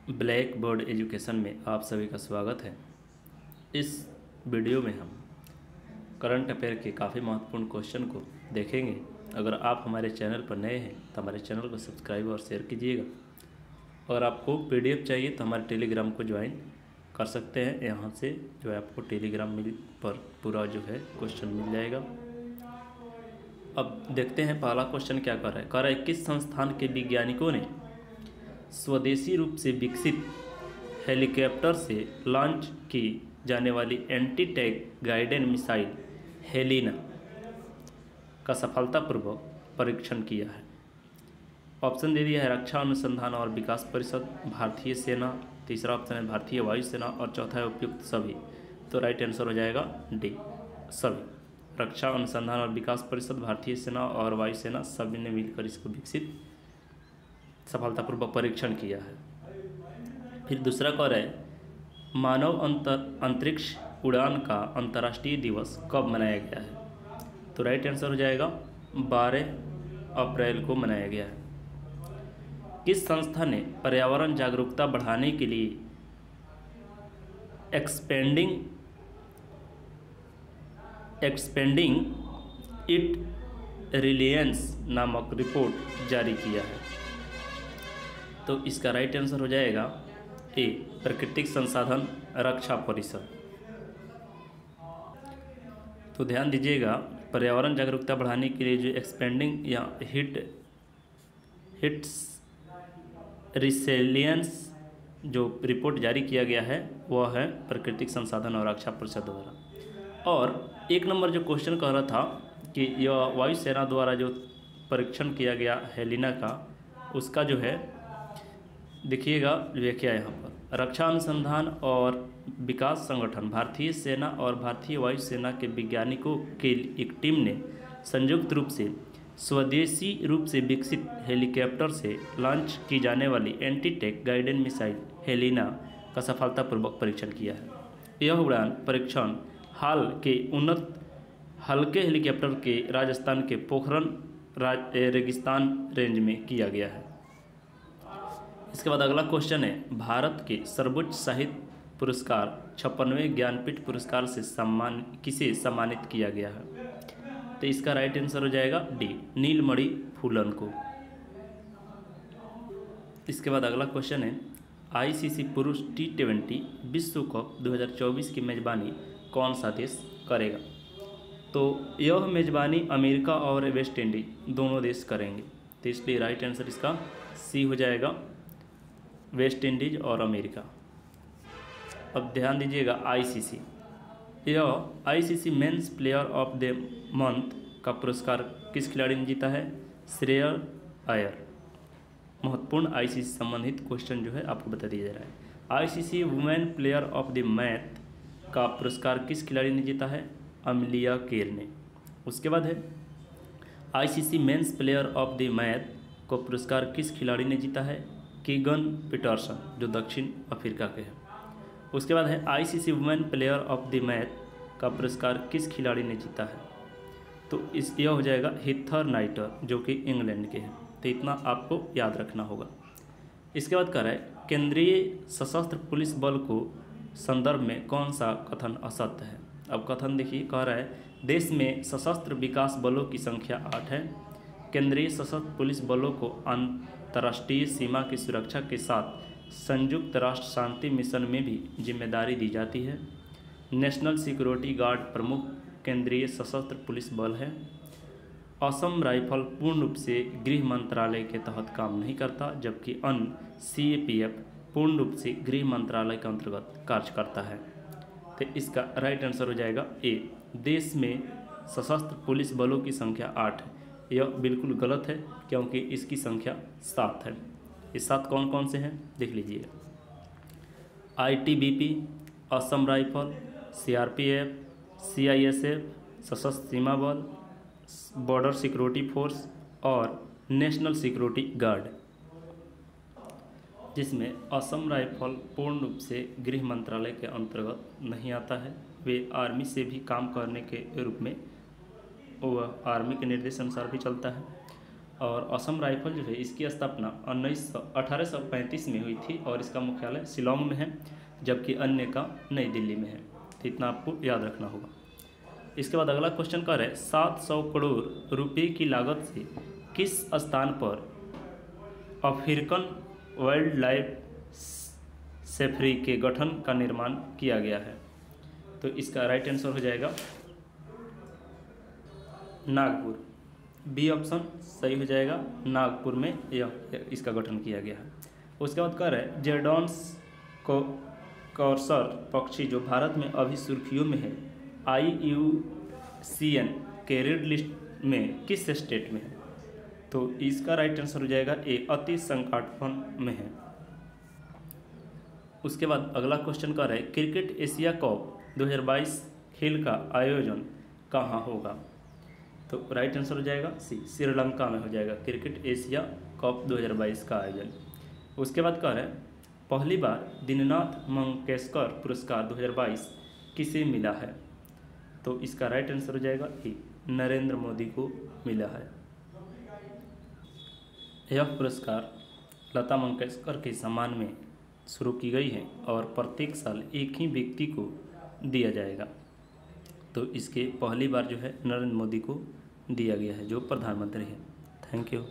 Black board education में आप सभी का स्वागत है। इस वीडियो में हम करंट अफेयर के काफ़ी महत्वपूर्ण क्वेश्चन को देखेंगे। अगर आप हमारे चैनल पर नए हैं तो हमारे चैनल को सब्सक्राइब और शेयर कीजिएगा। अगर आपको पीडीएफ चाहिए तो हमारे टेलीग्राम को ज्वाइन कर सकते हैं। यहाँ से जो है आपको टेलीग्राम पर पूरा जो है क्वेश्चन मिल जाएगा। अब देखते हैं पहला क्वेश्चन क्या कर रहा है। किस संस्थान के वैज्ञानिकों ने स्वदेशी रूप से विकसित हेलीकॉप्टर से लॉन्च की जाने वाली anti tank guided missile Helina का सफलतापूर्वक परीक्षण किया है? ऑप्शन दे दिया है रक्षा अनुसंधान और विकास परिषद, भारतीय सेना, तीसरा ऑप्शन है भारतीय वायुसेना और चौथा है उपयुक्त सभी। तो राइट आंसर हो जाएगा डी, सभी। रक्षा अनुसंधान और विकास परिषद, भारतीय सेना और वायुसेना सभी ने मिलकर इसको विकसित सफलतापूर्वक परीक्षण किया है। फिर दूसरा कौन है, मानव अंतरिक्ष उड़ान का अंतर्राष्ट्रीय दिवस कब मनाया गया है? तो राइट आंसर हो जाएगा 12 अप्रैल को मनाया गया है। किस संस्था ने पर्यावरण जागरूकता बढ़ाने के लिए एक्सपेंडिंग इट रिलियंस नामक रिपोर्ट जारी किया है? तो इसका राइट आंसर हो जाएगा ए, प्राकृतिक संसाधन रक्षा परिषद। तो ध्यान दीजिएगा, पर्यावरण जागरूकता बढ़ाने के लिए जो एक्सपेंडिंग या हिट्स रिसिलियंस जो रिपोर्ट जारी किया गया है वह है प्राकृतिक संसाधन और रक्षा परिषद द्वारा। और एक नंबर जो क्वेश्चन कह रहा था कि यह वायुसेना द्वारा जो परीक्षण किया गया हेलिना का, उसका जो है देखिएगा व्याख्या यहाँ पर। रक्षा अनुसंधान और विकास संगठन, भारतीय सेना और भारतीय वायुसेना के वैज्ञानिकों की एक टीम ने संयुक्त रूप से स्वदेशी रूप से विकसित हेलीकॉप्टर से लॉन्च की जाने वाली anti tank guided missile Helina का सफलतापूर्वक परीक्षण किया है। यह उड़ान परीक्षण हाल के उन्नत हल्के हेलीकॉप्टर के राजस्थान के पोखरन रेगिस्तान रेंज में किया गया है। इसके बाद अगला क्वेश्चन है, भारत के सर्वोच्च साहित्य पुरस्कार 56वें ज्ञानपीठ पुरस्कार से किसे सम्मानित किया गया है? तो इसका राइट आंसर हो जाएगा डी, नीलमणि फूलन को। इसके बाद अगला क्वेश्चन है, आईसीसी पुरुष T20 विश्व कप 2024 की मेजबानी कौन सा देश करेगा? तो यह मेजबानी अमेरिका और वेस्ट इंडीज दोनों देश करेंगे। तो इसलिए राइट आंसर इसका सी हो जाएगा, वेस्ट इंडीज और अमेरिका। अब ध्यान दीजिएगा, आईसीसी, यह ICC men's player of the month का पुरस्कार किस खिलाड़ी ने जीता है? श्रेयस अय्यर। महत्वपूर्ण आईसीसी संबंधित क्वेश्चन जो है आपको बता दिया जा रहा है। ICC women player of the math का पुरस्कार किस खिलाड़ी ने जीता है? अमिलिया केर ने। उसके बाद है ICC men's player of the math को पुरस्कार किस खिलाड़ी ने जीता है? कीगन पीटरसन, जो दक्षिण अफ्रीका के हैं। उसके बाद है ICC women player of the math का पुरस्कार किस खिलाड़ी ने जीता है? तो यह हो जाएगा हीथर नाइटर, जो कि इंग्लैंड के हैं। तो इतना आपको याद रखना होगा। इसके बाद कह रहा है, केंद्रीय सशस्त्र पुलिस बल को संदर्भ में कौन सा कथन असत्य है? अब कथन देखिए, कह रहा है देश में सशस्त्र विकास बलों की संख्या 8 है। केंद्रीय सशस्त्र पुलिस बलों को अंतर्राष्ट्रीय सीमा की सुरक्षा के साथ संयुक्त राष्ट्र शांति मिशन में भी जिम्मेदारी दी जाती है। नेशनल सिक्योरिटी गार्ड प्रमुख केंद्रीय सशस्त्र पुलिस बल है। असम राइफल पूर्ण रूप से गृह मंत्रालय के तहत काम नहीं करता, जबकि अन्य सीएपीएफ पूर्ण रूप से गृह मंत्रालय के अंतर्गत कार्य करता है। तो इसका राइट आंसर हो जाएगा ए, देश में सशस्त्र पुलिस बलों की संख्या 8 है। यह बिल्कुल गलत है, क्योंकि इसकी संख्या 7 है। ये 7 कौन कौन से हैं देख लीजिए। ITBP, Assam rifle, CRPF, CISF, सशस्त्र सीमा बल, बॉर्डर सिक्योरिटी फोर्स और नेशनल सिक्योरिटी गार्ड, जिसमें असम राइफल पूर्ण रूप से गृह मंत्रालय के अंतर्गत नहीं आता है। वे आर्मी से भी काम करने के रूप में वह आर्मी के निर्देश अनुसार भी चलता है। और असम राइफल जो है इसकी स्थापना 1835 में हुई थी और इसका मुख्यालय शिलोंग में है, जबकि अन्य का नई दिल्ली में है। तो इतना आपको याद रखना होगा। इसके बाद अगला क्वेश्चन कर है 700 करोड़ रुपए की लागत से किस स्थान पर अफ्रीकन वाइल्ड लाइफ सेफरी के गठन का निर्माण किया गया है। तो इसका राइट आंसर हो जाएगा नागपुर। बी ऑप्शन सही हो जाएगा, नागपुर में यह इसका गठन किया गया है। उसके बाद कह रहे हैं जेडॉन्स को कॉर्सर पक्षी जो भारत में अभी सुर्खियों में है IUCN के रेड लिस्ट में किस स्टेट में है। तो इसका राइट आंसर हो जाएगा ए, अति संकटपूर्ण में है। उसके बाद अगला क्वेश्चन कर रहा है क्रिकेट एशिया कप 2022 खेल का आयोजन कहाँ होगा। तो राइट आंसर हो जाएगा सी, श्रीलंका में हो जाएगा क्रिकेट एशिया कप 2022 का आयोजन। उसके बाद कह रहे हैं पहली बार दीननाथ मंगेशकर पुरस्कार 2022 किसे मिला है। तो इसका राइट आंसर हो जाएगा ए, नरेंद्र मोदी को मिला है। यह पुरस्कार लता मंगेशकर के सम्मान में शुरू की गई है और प्रत्येक साल एक ही व्यक्ति को दिया जाएगा। तो इसके पहली बार जो है नरेंद्र मोदी को दिया गया है जो प्रधानमंत्री हैं। Thank you.